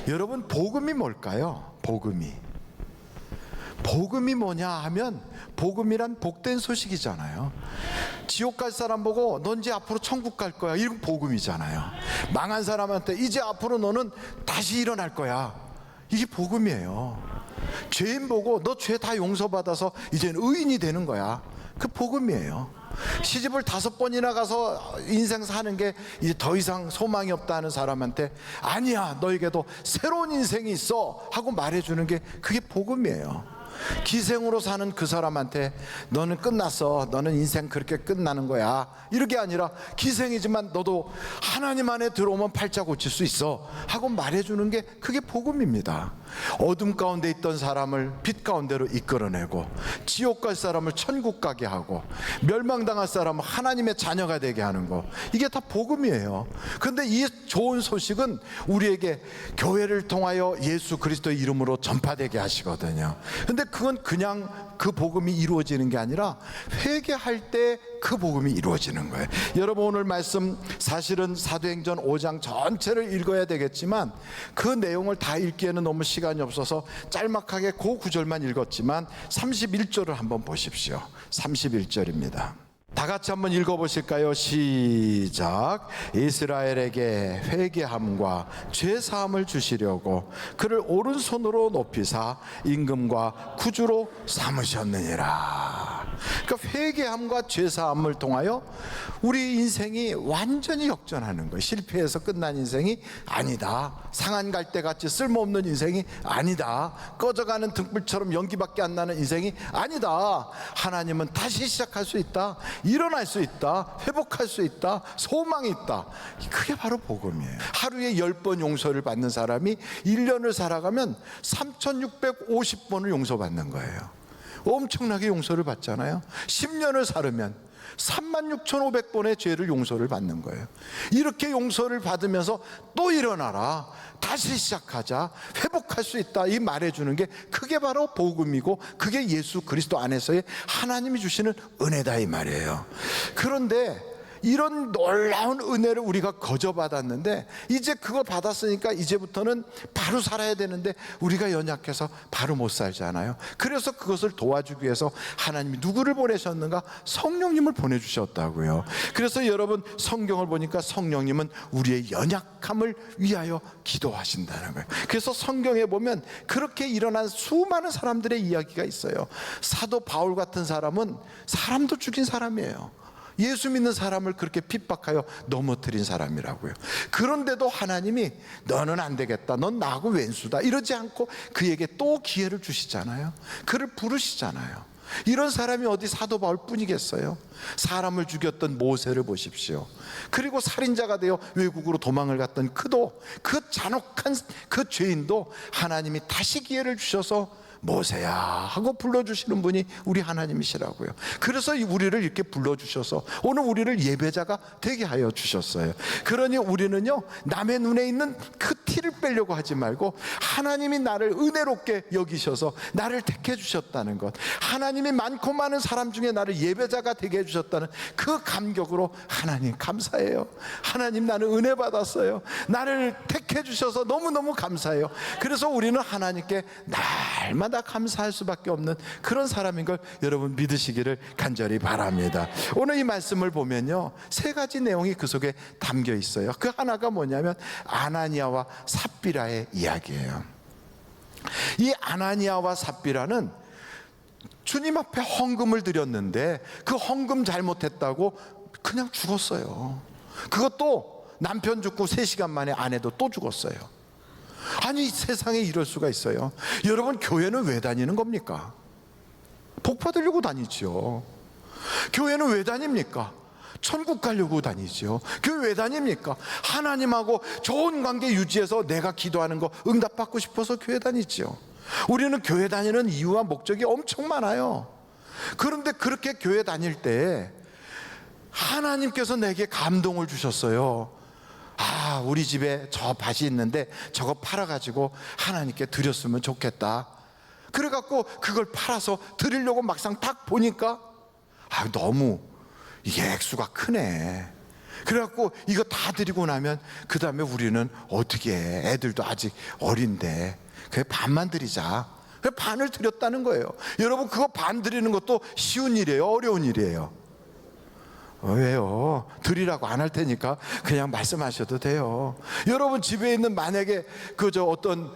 여러분, 복음이 뭘까요? 복음이 뭐냐 하면, 복음이란 복된 소식이잖아요. 지옥 갈 사람 보고 넌 이제 앞으로 천국 갈 거야, 이건 복음이잖아요. 망한 사람한테 이제 앞으로 너는 다시 일어날 거야, 이게 복음이에요. 죄인 보고 너 죄 다 용서받아서 이제는 의인이 되는 거야, 그 복음이에요. 시집을 5번이나 가서 인생 사는 게 이제 더 이상 소망이 없다는 사람한테 아니야, 너에게도 새로운 인생이 있어 하고 말해주는 게 그게 복음이에요. 기생으로 사는 그 사람한테 너는 끝났어, 너는 인생 그렇게 끝나는 거야, 이렇게 아니라 기생이지만 너도 하나님 안에 들어오면 팔자 고칠 수 있어 하고 말해주는 게 그게 복음입니다. 어둠 가운데 있던 사람을 빛 가운데로 이끌어내고, 지옥 갈 사람을 천국 가게 하고, 멸망당할 사람을 하나님의 자녀가 되게 하는 거, 이게 다 복음이에요. 그런데 이 좋은 소식은 우리에게 교회를 통하여 예수 그리스도의 이름으로 전파되게 하시거든요. 근데 그건 그냥 그 복음이 이루어지는 게 아니라 회개할 때 그 복음이 이루어지는 거예요. 여러분, 오늘 말씀 사실은 사도행전 5장 전체를 읽어야 되겠지만 그 내용을 다 읽기에는 너무 시간이 없어서 짤막하게 그 구절만 읽었지만 31절을 한번 보십시오. 31절입니다. 다 같이 한번 읽어보실까요? 시작. 이스라엘에게 회개함과 죄사함을 주시려고 그를 오른손으로 높이사 임금과 구주로 삼으셨느니라. 그러니까 회개함과 죄사함을 통하여 우리 인생이 완전히 역전하는 거예요. 실패해서 끝난 인생이 아니다, 상한 갈대같이 쓸모없는 인생이 아니다, 꺼져가는 등불처럼 연기밖에 안 나는 인생이 아니다. 하나님은 다시 시작할 수 있다, 일어날 수 있다, 회복할 수 있다, 소망이 있다. 그게 바로 복음이에요. 하루에 10번 용서를 받는 사람이 1년을 살아가면 3650번을 용서받는 거예요. 엄청나게 용서를 받잖아요. 10년을 살으면 36,500번의 죄를 용서를 받는 거예요. 이렇게 용서를 받으면서 또 일어나라, 다시 시작하자, 회복할 수 있다, 이 말해주는 게 그게 바로 복음이고, 그게 예수 그리스도 안에서의 하나님이 주시는 은혜다, 이 말이에요. 그런데 이런 놀라운 은혜를 우리가 거저받았는데 이제 그거 받았으니까 이제부터는 바로 살아야 되는데 우리가 연약해서 바로 못 살잖아요. 그래서 그것을 도와주기 위해서 하나님이 누구를 보내셨는가? 성령님을 보내주셨다고요. 그래서 여러분, 성경을 보니까 성령님은 우리의 연약함을 위하여 기도하신다는 거예요. 그래서 성경에 보면 그렇게 일어난 수많은 사람들의 이야기가 있어요. 사도 바울 같은 사람은 사람도 죽인 사람이에요. 예수 믿는 사람을 그렇게 핍박하여 넘어뜨린 사람이라고요. 그런데도 하나님이 너는 안 되겠다, 넌 나하고 왼수다, 이러지 않고 그에게 또 기회를 주시잖아요. 그를 부르시잖아요. 이런 사람이 어디 사도 바울 뿐이겠어요? 사람을 죽였던 모세를 보십시오. 그리고 살인자가 되어 외국으로 도망을 갔던 그도, 그 잔혹한 그 죄인도 하나님이 다시 기회를 주셔서 모세야 하고 불러주시는 분이 우리 하나님이시라고요. 그래서 우리를 이렇게 불러주셔서 오늘 우리를 예배자가 되게 하여 주셨어요. 그러니 우리는요, 남의 눈에 있는 그 티를 빼려고 하지 말고 하나님이 나를 은혜롭게 여기셔서 나를 택해 주셨다는 것, 하나님이 많고 많은 사람 중에 나를 예배자가 되게 해주셨다는 그 감격으로 하나님 감사해요. 하나님, 나는 은혜 받았어요. 나를 택해 주셔서 너무너무 감사해요. 그래서 우리는 하나님께 날마다 감사할 수밖에 없는 그런 사람인 걸 여러분 믿으시기를 간절히 바랍니다. 오늘 이 말씀을 보면요, 3가지 내용이 그 속에 담겨 있어요. 그 하나가 뭐냐면 아나니아와 삽비라의 이야기예요. 이 아나니아와 삽비라는 주님 앞에 헌금을 드렸는데 그 헌금 잘못했다고 그냥 죽었어요. 그것도 남편 죽고 3시간 만에 아내도 또 죽었어요. 아니, 세상에 이럴 수가 있어요. 여러분, 교회는 왜 다니는 겁니까? 복 받으려고 다니죠. 교회는 왜 다닙니까? 천국 가려고 다니죠. 교회 왜 다닙니까? 하나님하고 좋은 관계 유지해서 내가 기도하는 거 응답받고 싶어서 교회 다니죠. 우리는 교회 다니는 이유와 목적이 엄청 많아요. 그런데 그렇게 교회 다닐 때 하나님께서 내게 감동을 주셨어요. 아, 우리 집에 저 밭이 있는데 저거 팔아가지고 하나님께 드렸으면 좋겠다. 그래갖고 그걸 팔아서 드리려고 막상 딱 보니까 아, 너무 이게 액수가 크네. 그래갖고 이거 다 드리고 나면 그 다음에 우리는 어떻게 해? 애들도 아직 어린데 그래 반만 드리자. 그래 반을 드렸다는 거예요. 여러분 그거 반 드리는 것도 쉬운 일이에요? 어려운 일이에요? 왜요? 드리라고 안 할 테니까 그냥 말씀하셔도 돼요. 여러분 집에 있는 만약에 어떤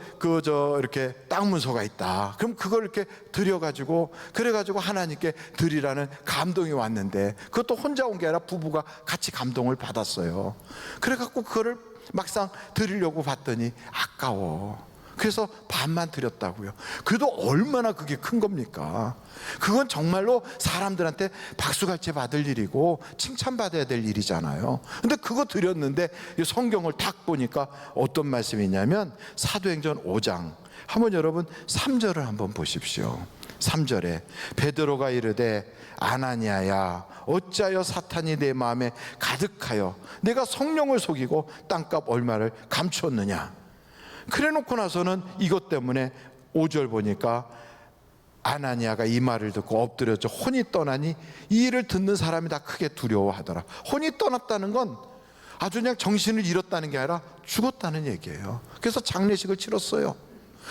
이렇게 땅 문서가 있다. 그럼 그걸 이렇게 드려가지고 그래가지고 하나님께 드리라는 감동이 왔는데 그것도 혼자 온 게 아니라 부부가 같이 감동을 받았어요. 그래갖고 그거를 막상 드리려고 봤더니 아까워. 그래서 반만 드렸다고요. 그래도 얼마나 그게 큰 겁니까? 그건 정말로 사람들한테 박수갈채 받을 일이고 칭찬받아야 될 일이잖아요. 근데 그거 드렸는데 성경을 딱 보니까 어떤 말씀이 있냐면 사도행전 5장 한번 여러분 3절을 한번 보십시오. 3절에 베드로가 이르되 아나니아야 어찌하여 사탄이 내 마음에 가득하여 내가 성령을 속이고 땅값 얼마를 감추었느냐. 그래 놓고 나서는 이것 때문에 5절 보니까 아나니아가 이 말을 듣고 엎드려져 혼이 떠나니 이 일을 듣는 사람이 다 크게 두려워하더라. 혼이 떠났다는 건 아주 그냥 정신을 잃었다는 게 아니라 죽었다는 얘기예요. 그래서 장례식을 치렀어요.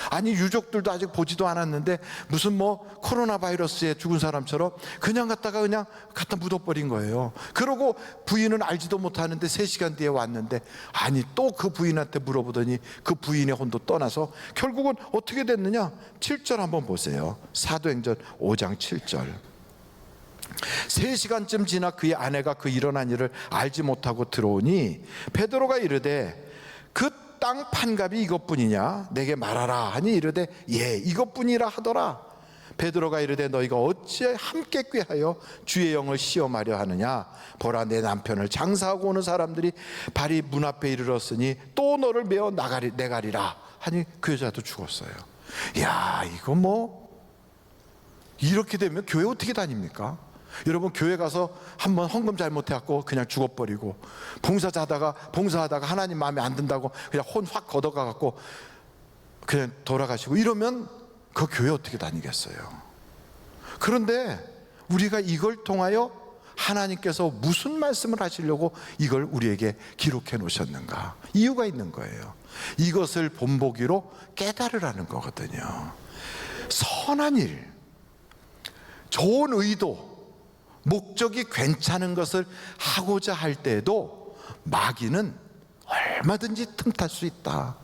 아니 유족들도 아직 보지도 않았는데 무슨 코로나 바이러스에 죽은 사람처럼 그냥 갖다 묻어버린 거예요. 그러고 부인은 알지도 못하는데 3시간 뒤에 왔는데 아니 또 그 부인한테 물어보더니 그 부인의 혼도 떠나서 결국은 어떻게 됐느냐. 7절 한번 보세요. 사도행전 5장 7절 3시간쯤 지나 그의 아내가 그 일어난 일을 알지 못하고 들어오니 베드로가 이르되 그 땅 판값이 이것뿐이냐 내게 말하라 하니 이르되 예 이것뿐이라 하더라. 베드로가 이르되 너희가 어찌 함께 꾀하여 주의 영을 시험하려 하느냐. 보라 내 남편을 장사하고 오는 사람들이 발이 문 앞에 이르렀으니 또 너를 메어 내가리라 하니 그 여자도 죽었어요. 야 이거 이렇게 되면 교회 어떻게 다닙니까? 여러분 교회 가서 한번 헌금 잘못해갖고 그냥 죽어버리고 봉사하다가 하나님 마음에 안 든다고 그냥 혼 확 걷어가갖고 그냥 돌아가시고 이러면 그 교회 어떻게 다니겠어요? 그런데 우리가 이걸 통하여 하나님께서 무슨 말씀을 하시려고 이걸 우리에게 기록해 놓으셨는가? 이유가 있는 거예요. 이것을 본보기로 깨달으라는 거거든요. 선한 일, 좋은 의도, 목적이 괜찮은 것을 하고자 할 때에도 마귀는 얼마든지 틈탈 수 있다.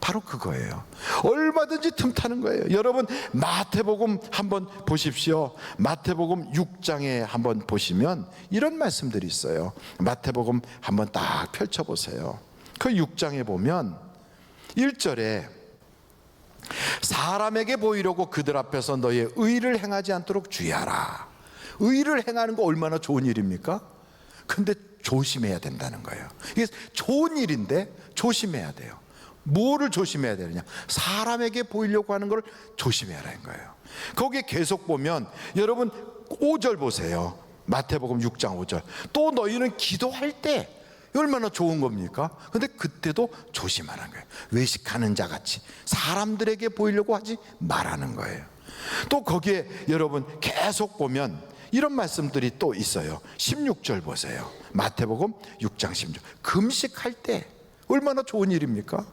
바로 그거예요. 얼마든지 틈타는 거예요. 여러분 마태복음 한번 보십시오. 마태복음 6장에 한번 보시면 이런 말씀들이 있어요. 마태복음 한번 딱 펼쳐보세요. 그 6장에 보면 1절에 사람에게 보이려고 그들 앞에서 너의 의를 행하지 않도록 주의하라. 의를 행하는 거 얼마나 좋은 일입니까? 근데 조심해야 된다는 거예요. 이게 좋은 일인데 조심해야 돼요. 뭐를 조심해야 되느냐? 사람에게 보이려고 하는 걸 조심해야라는 거예요. 거기에 계속 보면 여러분 5절 보세요. 마태복음 6장 5절. 또 너희는 기도할 때 얼마나 좋은 겁니까? 근데 그때도 조심하라는 거예요. 외식하는 자 같이 사람들에게 보이려고 하지 말라는 거예요. 또 거기에 여러분 계속 보면 이런 말씀들이 또 있어요. 16절 보세요. 마태복음 6장 16절. 금식할 때 얼마나 좋은 일입니까?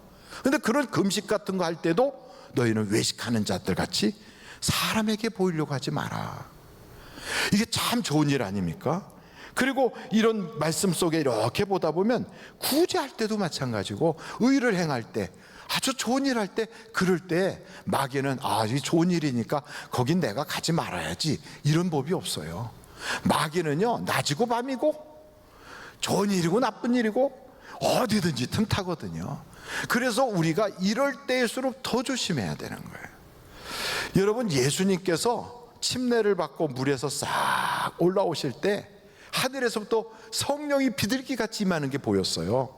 근데 그런 금식 같은 거 할 때도 너희는 외식하는 자들 같이 사람에게 보이려고 하지 마라. 이게 참 좋은 일 아닙니까? 그리고 이런 말씀 속에 이렇게 보다 보면 구제할 때도 마찬가지고 의를 행할 때 아주 좋은 일 할 때 그럴 때 마귀는 이게 좋은 일이니까 거긴 내가 가지 말아야지 이런 법이 없어요. 마귀는요 낮이고 밤이고 좋은 일이고 나쁜 일이고 어디든지 틈타거든요. 그래서 우리가 이럴 때일수록 더 조심해야 되는 거예요. 여러분 예수님께서 침례를 받고 물에서 싹 올라오실 때 하늘에서부터 성령이 비둘기같이 임하는 게 보였어요.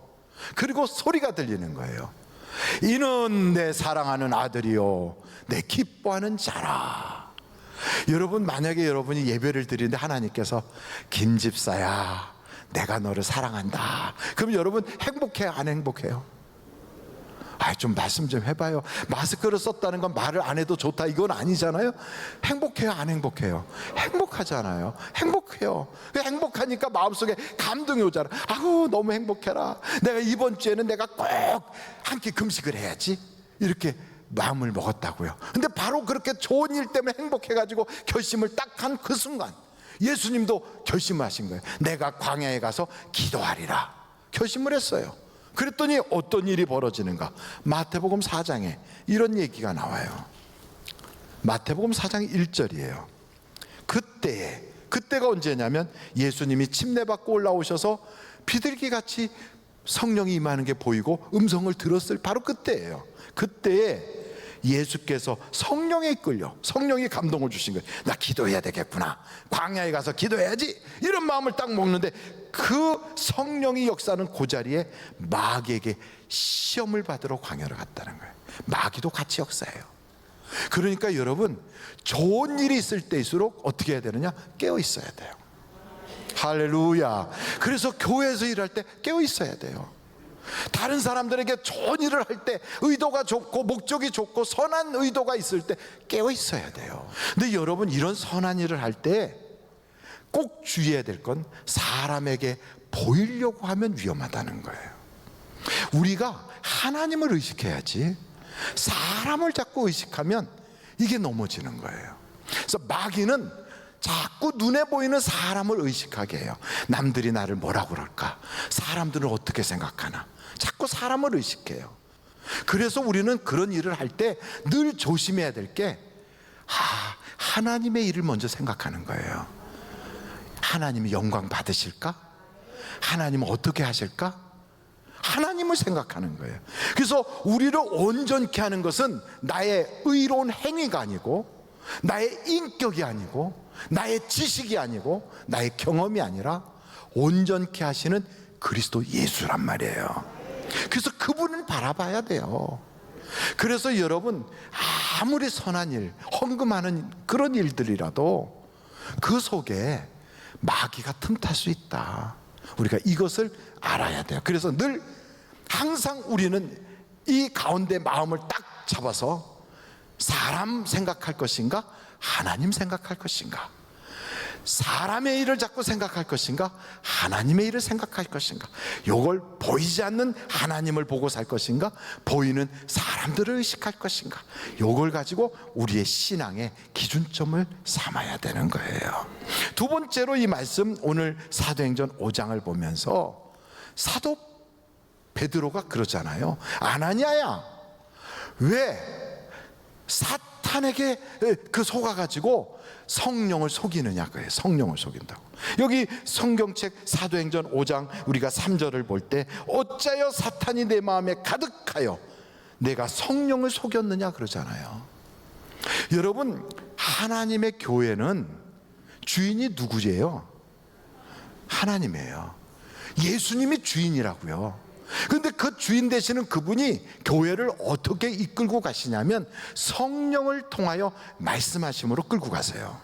그리고 소리가 들리는 거예요. 이는 내 사랑하는 아들이요 내 기뻐하는 자라. 여러분 만약에 여러분이 예배를 드리는데 하나님께서 김집사야 내가 너를 사랑한다. 그럼 여러분 행복해요 안 행복해요? 좀 말씀 좀 해봐요. 마스크를 썼다는 건 말을 안 해도 좋다 이건 아니잖아요. 행복해요, 안 행복해요? 행복하잖아요. 행복해요. 행복하니까 마음속에 감동이 오잖아. 아우 너무 행복해라. 내가 이번 주에는 내가 꼭 한 끼 금식을 해야지, 이렇게 마음을 먹었다고요. 근데 바로 그렇게 좋은 일 때문에 행복해가지고 결심을 딱 한 그 순간 예수님도 결심하신 거예요. 내가 광야에 가서 기도하리라 결심을 했어요. 그랬더니 어떤 일이 벌어지는가? 마태복음 4장에 이런 얘기가 나와요. 마태복음 4장 1절이에요. 그때가 언제냐면 예수님이 침례받고 올라오셔서 비둘기같이 성령이 임하는 게 보이고 음성을 들었을 바로 그때예요. 그때에 예수께서 성령에 이끌려 성령이 감동을 주신 거예요. 나 기도해야 되겠구나, 광야에 가서 기도해야지, 이런 마음을 딱 먹는데 그 성령이 역사하는 그 자리에 마귀에게 시험을 받으러 광야를 갔다는 거예요. 마귀도 같이 역사해요. 그러니까 여러분, 좋은 일이 있을 때일수록 어떻게 해야 되느냐? 깨어 있어야 돼요. 할렐루야. 그래서 교회에서 일할 때 깨어 있어야 돼요. 다른 사람들에게 좋은 일을 할 때 의도가 좋고 목적이 좋고 선한 의도가 있을 때 깨어 있어야 돼요. 근데 여러분, 이런 선한 일을 할 때 꼭 주의해야 될 건 사람에게 보이려고 하면 위험하다는 거예요. 우리가 하나님을 의식해야지 사람을 자꾸 의식하면 이게 넘어지는 거예요. 그래서 마귀는 자꾸 눈에 보이는 사람을 의식하게 해요. 남들이 나를 뭐라고 그럴까? 사람들은 어떻게 생각하나? 자꾸 사람을 의식해요. 그래서 우리는 그런 일을 할 때 늘 조심해야 될 게 하나님의 일을 먼저 생각하는 거예요. 하나님이 영광 받으실까? 하나님은 어떻게 하실까? 하나님을 생각하는 거예요. 그래서 우리를 온전케 하는 것은 나의 의로운 행위가 아니고, 나의 인격이 아니고, 나의 지식이 아니고, 나의 경험이 아니라 온전케 하시는 그리스도 예수란 말이에요. 그래서 그분을 바라봐야 돼요. 그래서 여러분, 아무리 선한 일, 헌금하는 그런 일들이라도 그 속에 마귀가 틈탈 수 있다. 우리가 이것을 알아야 돼요. 그래서 늘 항상 우리는 이 가운데 마음을 딱 잡아서 사람 생각할 것인가, 하나님 생각할 것인가, 사람의 일을 자꾸 생각할 것인가, 하나님의 일을 생각할 것인가, 요걸 보이지 않는 하나님을 보고 살 것인가, 보이는 사람들을 의식할 것인가, 요걸 가지고 우리의 신앙의 기준점을 삼아야 되는 거예요. 두 번째로 이 말씀, 오늘 사도행전 5장을 보면서 사도 베드로가 그러잖아요. 아나니아야, 왜 사탄에게 그 속아가지고 성령을 속이느냐 그래요. 성령을 속인다고. 여기 성경책 사도행전 5장 우리가 3절을 볼 때 어찌하여 사탄이 내 마음에 가득하여 내가 성령을 속였느냐 그러잖아요. 여러분, 하나님의 교회는 주인이 누구예요? 하나님이에요. 예수님이 주인이라고요. 그런데 그 주인 되시는 그분이 교회를 어떻게 이끌고 가시냐면 성령을 통하여 말씀하심으로 끌고 가세요.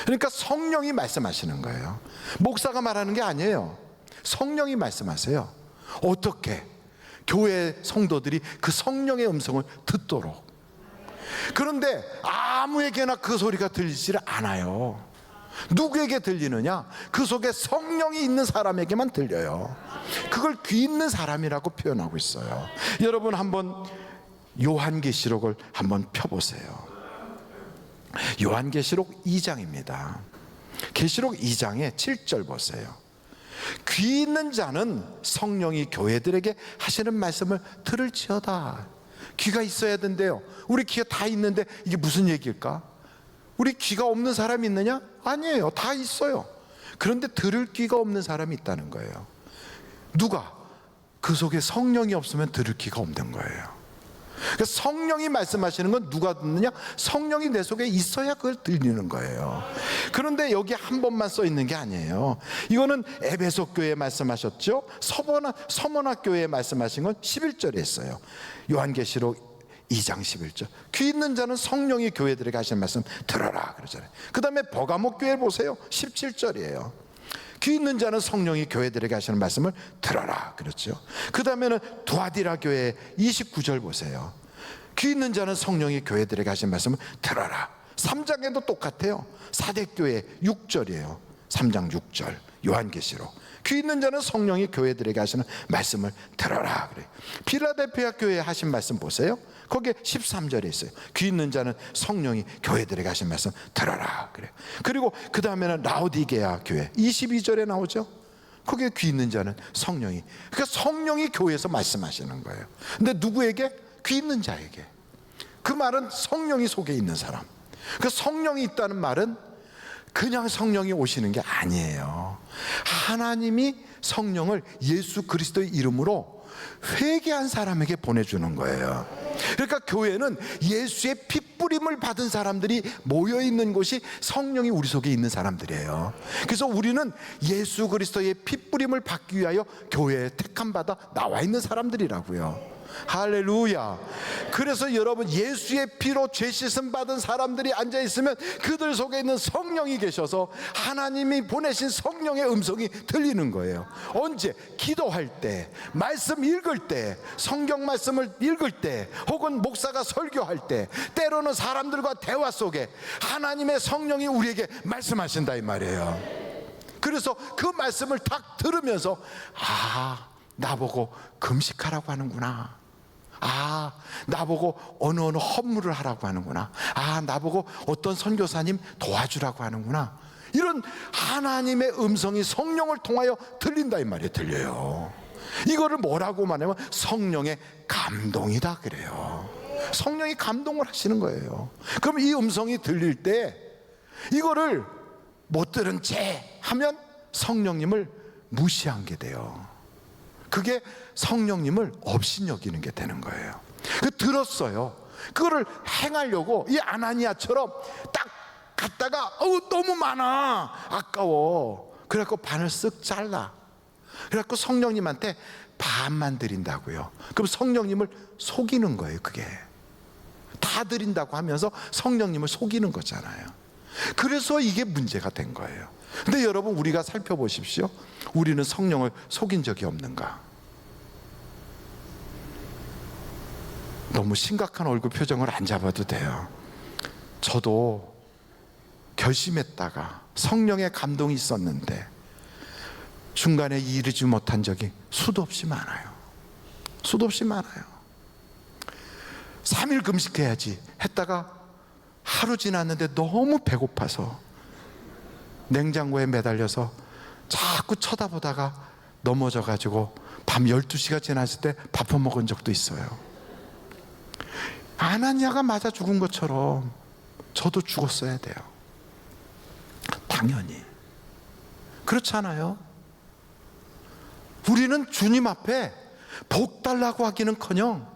그러니까 성령이 말씀하시는 거예요. 목사가 말하는 게 아니에요. 성령이 말씀하세요. 어떻게? 교회 성도들이 그 성령의 음성을 듣도록. 그런데 아무에게나 그 소리가 들리지를 않아요. 누구에게 들리느냐? 그 속에 성령이 있는 사람에게만 들려요. 그걸 귀 있는 사람이라고 표현하고 있어요. 여러분, 한번 요한계시록을 한번 펴보세요. 요한계시록 2장입니다. 계시록 2장의 7절 보세요. 귀 있는 자는 성령이 교회들에게 하시는 말씀을 들을지어다. 귀가 있어야 된대요. 우리 귀가 다 있는데 이게 무슨 얘기일까? 우리 귀가 없는 사람이 있느냐? 아니에요. 다 있어요. 그런데 들을 귀가 없는 사람이 있다는 거예요. 누가? 그 속에 성령이 없으면 들을 귀가 없는 거예요. 그러니까 성령이 말씀하시는 건 누가 듣느냐? 성령이 내 속에 있어야 그걸 들리는 거예요. 그런데 여기 한 번만 써 있는 게 아니에요. 이거는 에베소 교회에 말씀하셨죠. 서머나 교회에 말씀하신 건 11절에 있어요. 요한계시록 2장 11절. 귀 있는 자는 성령이 교회들에게 하시는 말씀 들어라 그러잖아요. 그 다음에 버가목 교회 보세요. 17절이에요. 귀 있는 자는 성령이 교회들에게 하시는 말씀을 들어라 그랬죠. 그 다음에는 두아디라 교회 29절 보세요. 귀 있는 자는 성령이 교회들에게 하시는 말씀을 들어라. 3장에도 똑같아요. 사대교회 6절이에요. 3장 6절 요한계시록. 귀 있는 자는 성령이 교회들에게 하시는 말씀을 들어라 그래요. 필라델피아 교회에 하신 말씀 보세요. 거기에 13절에 있어요. 귀 있는 자는 성령이 교회들에게 하신 말씀 들어라 그래요. 그리고 그 다음에는 라오디게아 교회 22절에 나오죠. 거기에 귀 있는 자는 성령이, 그러니까 성령이 교회에서 말씀하시는 거예요. 근데 누구에게? 귀 있는 자에게. 그 말은 성령이 속에 있는 사람. 그 성령이 있다는 말은 그냥 성령이 오시는 게 아니에요. 하나님이 성령을 예수 그리스도의 이름으로 회개한 사람에게 보내주는 거예요. 그러니까 교회는 예수의 핏부림을 받은 사람들이 모여있는 곳이 성령이 우리 속에 있는 사람들이에요. 그래서 우리는 예수 그리스도의 핏부림을 받기 위하여 교회에 택함받아 나와 있는 사람들이라고요. 할렐루야. 그래서 여러분, 예수의 피로 죄 씻음 받은 사람들이 앉아있으면 그들 속에 있는 성령이 계셔서 하나님이 보내신 성령의 음성이 들리는 거예요. 언제? 기도할 때, 말씀 읽을 때, 성경 말씀을 읽을 때, 혹은 목사가 설교할 때, 때로는 사람들과 대화 속에 하나님의 성령이 우리에게 말씀하신다 이 말이에요. 그래서 그 말씀을 딱 들으면서 아, 나보고 금식하라고 하는구나. 아, 나보고 어느 헌물을 하라고 하는구나. 아, 나보고 어떤 선교사님 도와주라고 하는구나. 이런 하나님의 음성이 성령을 통하여 들린다 이 말이에요. 들려요. 이거를 뭐라고 말하면 성령의 감동이다 그래요. 성령이 감동을 하시는 거예요. 그럼 이 음성이 들릴 때 이거를 못 들은 채 하면 성령님을 무시한 게 돼요. 그게 성령님을 업신여기는 게 되는 거예요. 그 들었어요. 그거를 행하려고 이 아나니아처럼 딱 갔다가 너무 많아, 아까워. 그래갖고 반을 쓱 잘라. 그래갖고 성령님한테 반만 드린다고요. 그럼 성령님을 속이는 거예요. 그게 다 드린다고 하면서 성령님을 속이는 거잖아요. 그래서 이게 문제가 된 거예요. 근데 여러분, 우리가 살펴보십시오. 우리는 성령을 속인 적이 없는가? 너무 심각한 얼굴 표정을 안 잡아도 돼요. 저도 결심했다가 성령의 감동이 있었는데 중간에 이르지 못한 적이 수도 없이 많아요. 수도 없이 많아요. 3일 금식해야지 했다가 하루 지났는데 너무 배고파서 냉장고에 매달려서 자꾸 쳐다보다가 넘어져가지고 밤 12시가 지났을 때 밥 먹은 적도 있어요. 아나니아가 맞아 죽은 것처럼 저도 죽었어야 돼요. 당연히. 그렇잖아요. 우리는 주님 앞에 복 달라고 하기는커녕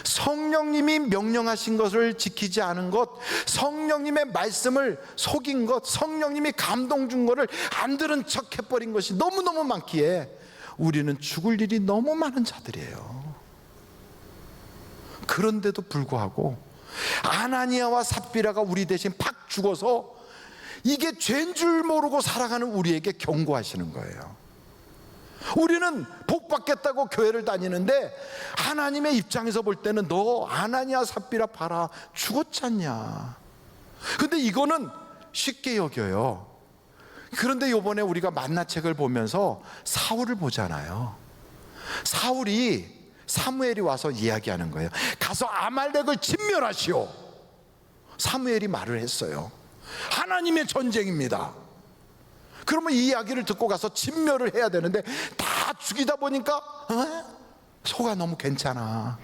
성령님이 명령하신 것을 지키지 않은 것, 성령님의 말씀을 속인 것, 성령님이 감동 준 것을 안 들은 척 해버린 것이 너무너무 많기에 우리는 죽을 일이 너무 많은 자들이에요. 그런데도 불구하고 아나니아와 삽비라가 우리 대신 팍 죽어서 이게 죄인 줄 모르고 살아가는 우리에게 경고하시는 거예요. 우리는 복 받겠다고 교회를 다니는데 하나님의 입장에서 볼 때는 너 아나니아 삽비라 봐라, 죽었잖냐. 근데 이거는 쉽게 여겨요. 그런데 요번에 우리가 만나책을 보면서 사울을 보잖아요. 사울이 사무엘이 와서 이야기하는 거예요. 가서 아말렉을 진멸하시오. 사무엘이 말을 했어요. 하나님의 전쟁입니다. 그러면 이 이야기를 듣고 가서 진멸을 해야 되는데 다 죽이다 보니까 소가 너무 괜찮아,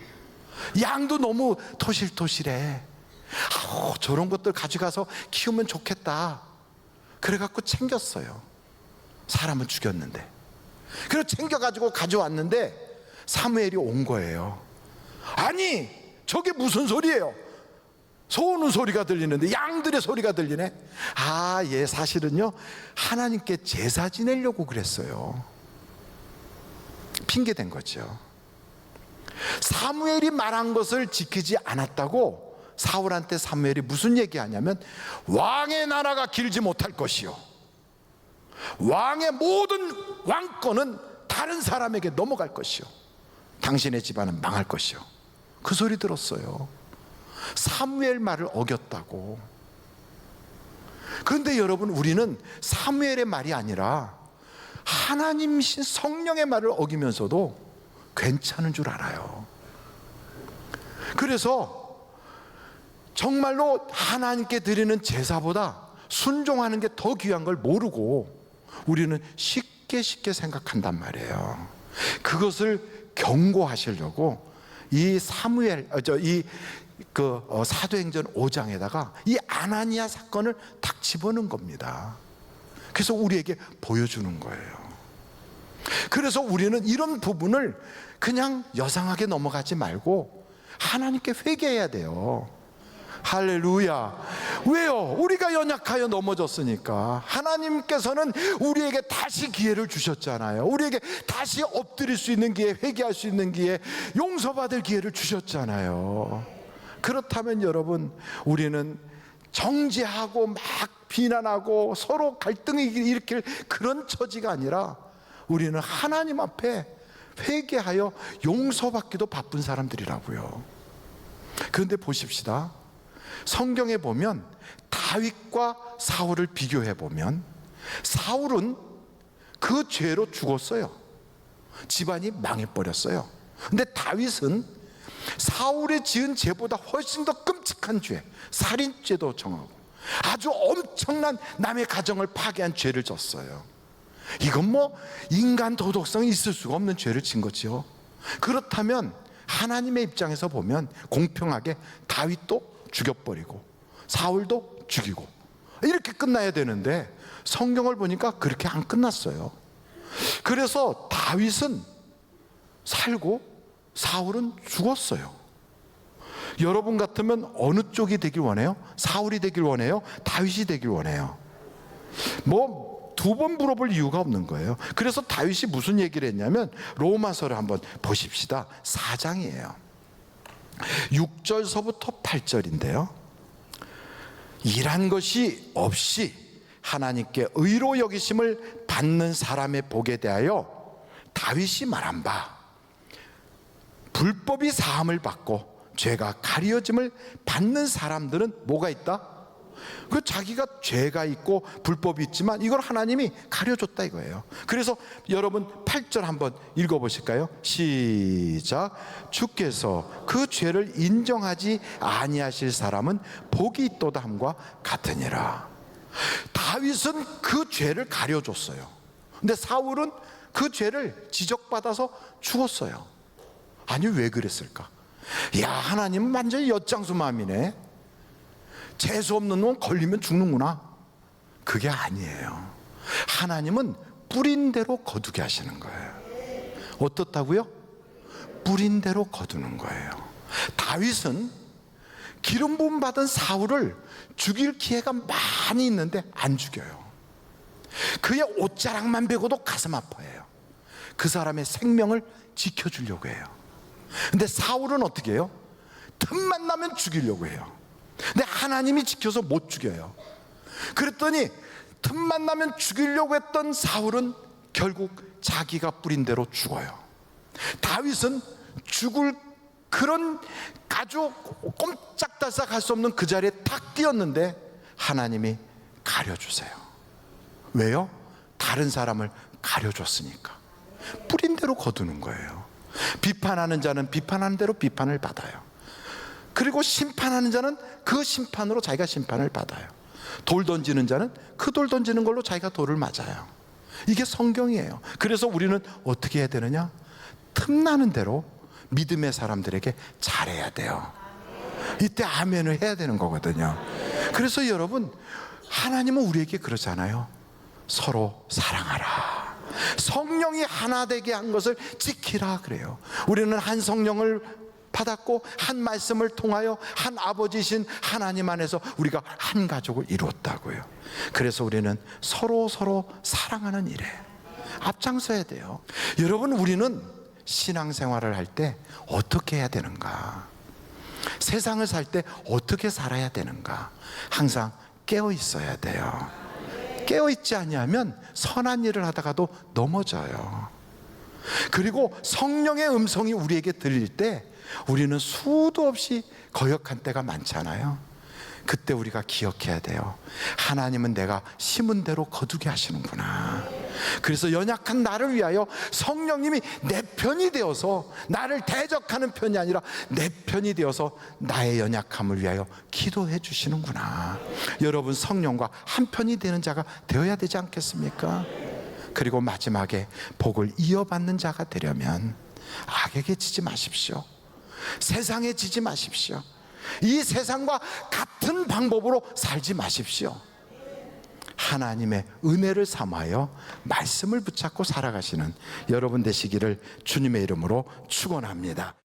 양도 너무 토실토실해, 저런 것들 가져가서 키우면 좋겠다. 그래갖고 챙겼어요. 사람은 죽였는데. 그래서 챙겨가지고 가져왔는데 사무엘이 온 거예요. 아니, 저게 무슨 소리예요? 소 우는 소리가 들리는데 양들의 소리가 들리네. 아, 예, 사실은요 하나님께 제사 지내려고 그랬어요. 핑계댄 거죠. 사무엘이 말한 것을 지키지 않았다고 사울한테 사무엘이 무슨 얘기하냐면 왕의 나라가 길지 못할 것이요, 왕의 모든 왕권은 다른 사람에게 넘어갈 것이요, 당신의 집안은 망할 것이요. 그 소리 들었어요. 사무엘 말을 어겼다고. 그런데 여러분, 우리는 사무엘의 말이 아니라 하나님이신 성령의 말을 어기면서도 괜찮은 줄 알아요. 그래서 정말로 하나님께 드리는 제사보다 순종하는 게 더 귀한 걸 모르고 우리는 쉽게 생각한단 말이에요. 그것을 경고하시려고 이 사도행전 5장에다가 이 아나니아 사건을 딱 집어넣은 겁니다. 그래서 우리에게 보여주는 거예요. 그래서 우리는 이런 부분을 그냥 여상하게 넘어가지 말고 하나님께 회개해야 돼요. 할렐루야. 왜요? 우리가 연약하여 넘어졌으니까. 하나님께서는 우리에게 다시 기회를 주셨잖아요. 우리에게 다시 엎드릴 수 있는 기회, 회개할 수 있는 기회, 용서받을 기회를 주셨잖아요. 그렇다면 여러분, 우리는 정죄하고 막 비난하고 서로 갈등을 일으킬 그런 처지가 아니라 우리는 하나님 앞에 회개하여 용서받기도 바쁜 사람들이라고요. 그런데 보십시다. 성경에 보면 다윗과 사울을 비교해 보면 사울은 그 죄로 죽었어요. 집안이 망해버렸어요. 근데 다윗은 사울이 지은 죄보다 훨씬 더 끔찍한 죄, 살인죄도 정하고 아주 엄청난 남의 가정을 파괴한 죄를 졌어요. 이건 뭐 인간 도덕성이 있을 수가 없는 죄를 진 거죠. 그렇다면 하나님의 입장에서 보면 공평하게 다윗도 죽여버리고 사울도 죽이고 이렇게 끝나야 되는데 성경을 보니까 그렇게 안 끝났어요. 그래서 다윗은 살고 사울은 죽었어요. 여러분 같으면 어느 쪽이 되길 원해요? 사울이 되길 원해요? 다윗이 되길 원해요? 뭐 두 번 물어볼 이유가 없는 거예요. 그래서 다윗이 무슨 얘기를 했냐면 로마서를 한번 보십시다. 4장이에요. 6절서부터 8절인데요. 일한 것이 없이 하나님께 의로 여기심을 받는 사람의 복에 대하여 다윗이 말한 바, 불법이 사함을 받고 죄가 가려짐을 받는 사람들은 뭐가 있다? 그 자기가 죄가 있고 불법이 있지만 이걸 하나님이 가려줬다 이거예요. 그래서 여러분 8절 한번 읽어보실까요? 시작. 주께서 그 죄를 인정하지 아니하실 사람은 복이 있도다 함과 같으니라. 다윗은 그 죄를 가려줬어요. 근데 사울은 그 죄를 지적받아서 죽었어요. 아니 왜 그랬을까? 야, 하나님은 완전히 엿장수 마음이네. 재수 없는 놈 걸리면 죽는구나. 그게 아니에요. 하나님은 뿌린 대로 거두게 하시는 거예요. 어떻다고요? 뿌린 대로 거두는 거예요. 다윗은 기름 부음 받은 사울을 죽일 기회가 많이 있는데 안 죽여요. 그의 옷자락만 베고도 가슴 아파해요. 그 사람의 생명을 지켜주려고 해요. 근데 사울은 어떻게 해요? 틈만 나면 죽이려고 해요. 근데 하나님이 지켜서 못 죽여요. 그랬더니 틈만 나면 죽이려고 했던 사울은 결국 자기가 뿌린 대로 죽어요. 다윗은 죽을 그런 아주 꼼짝달싹 할 수 없는 그 자리에 탁 뛰었는데 하나님이 가려주세요. 왜요? 다른 사람을 가려줬으니까. 뿌린 대로 거두는 거예요. 비판하는 자는 비판하는 대로 비판을 받아요. 그리고 심판하는 자는 그 심판으로 자기가 심판을 받아요. 돌 던지는 자는 그 돌 던지는 걸로 자기가 돌을 맞아요. 이게 성경이에요. 그래서 우리는 어떻게 해야 되느냐? 틈나는 대로 믿음의 사람들에게 잘해야 돼요. 이때 아멘을 해야 되는 거거든요. 그래서 여러분, 하나님은 우리에게 그러잖아요. 서로 사랑하라. 성령이 하나 되게 한 것을 지키라 그래요. 우리는 한 성령을 받았고 한 말씀을 통하여 한 아버지신 하나님 안에서 우리가 한 가족을 이루었다고요. 그래서 우리는 서로 사랑하는 일에 앞장서야 돼요. 여러분, 우리는 신앙생활을 할 때 어떻게 해야 되는가? 세상을 살 때 어떻게 살아야 되는가? 항상 깨어 있어야 돼요. 깨어있지 아니하면 선한 일을 하다가도 넘어져요. 그리고 성령의 음성이 우리에게 들릴 때 우리는 수도 없이 거역한 때가 많잖아요. 그때 우리가 기억해야 돼요. 하나님은 내가 심은 대로 거두게 하시는구나. 그래서 연약한 나를 위하여 성령님이 내 편이 되어서, 나를 대적하는 편이 아니라 내 편이 되어서 나의 연약함을 위하여 기도해 주시는구나. 여러분, 성령과 한 편이 되는 자가 되어야 되지 않겠습니까? 그리고 마지막에 복을 이어받는 자가 되려면 악에게 지지 마십시오. 세상에 지지 마십시오. 이 세상과 같은 방법으로 살지 마십시오. 하나님의 은혜를 삼아요 말씀을 붙잡고 살아가시는 여러분 되시기를 주님의 이름으로 축원합니다.